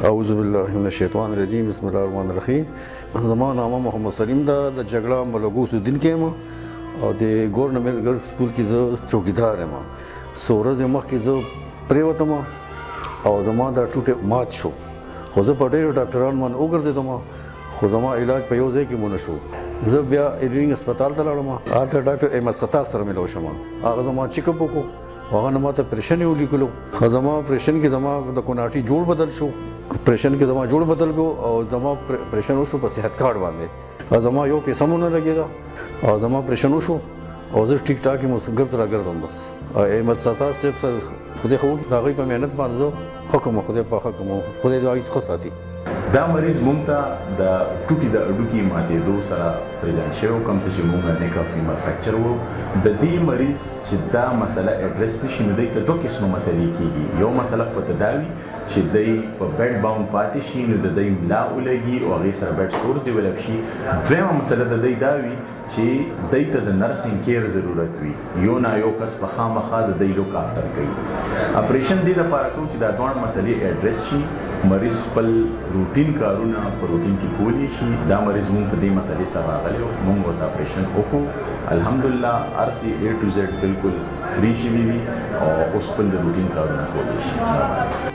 اعوذ بالله من الشیطان الرجیم بسم الله الرحمن الرحیم. زما نامه محمد سلیم ده د جګړه ملګوس الدین کې ما او د ګورنمنت ګرل سکول کې زه چوکیدار یم. سورز مخکې زه پریوتم او زما دا ټوټه مات شو. خو زه په ډېرو ډاکټرانو باندې وګرځېدم خو زما علاج په یو ځای کې مونږ شو. زه بیا ایرینګ هسپتال ته لاړم. هلته ډاکټر احمد ستار سره ملو شوم. هغه زما چیک اپ وکړو. هغه نه ماته اپریشن یې ولیکلو. زما اپریشن کې زما د کوناټي جوړ بدل شو. اپریشن کې زما جوړ بدل کو او زما اپریشن وشو په صحت کارت باندې. زما یو پیسه مونږ نه لګېده او زما اپریشن وشو او زه ټیک ټاک یم ګرځم بس. احمد ستار صاحب خدای خو د هغوی په محنت باندې زه ښه کوم. خدای پاکه کوم. خدای دې ښه ساتي. دا مریض مونږ ته د ټوټې د اډوکي ماتېدو سره پریزنټ شوی کوم چې مونږ نیک اف فیمر فریکچر وو. د دې مریض چې دا مسله اډرس نشي نو دی ته دوه قسمه مسلې کېږي. یو مسله په تداوي چې دی په بیډ باوند پاتې شي نو د دی ملا ولګي او هغې سره بیډ سورس ډیولپ شي. دویمه مسله د دی دا وي چې دی ته د نرسینګ کیر ضرورت وي. یو نه یو کس په خامخا د دی لوک آفټر کوي. اپریشن دې لپاره کوو چې دا دواړه مسلې اډرس شي. مریض خپل روټین کارونه په روټین کې کولی شي. دا مریض مونږ ته دې مسلې سره راغلی و. مونږ ورته اپریشن وکړو. الحمدلله هر څه A to Z بالکل فری شوي دي او اوس خپل د روټین کارونه کولی شي.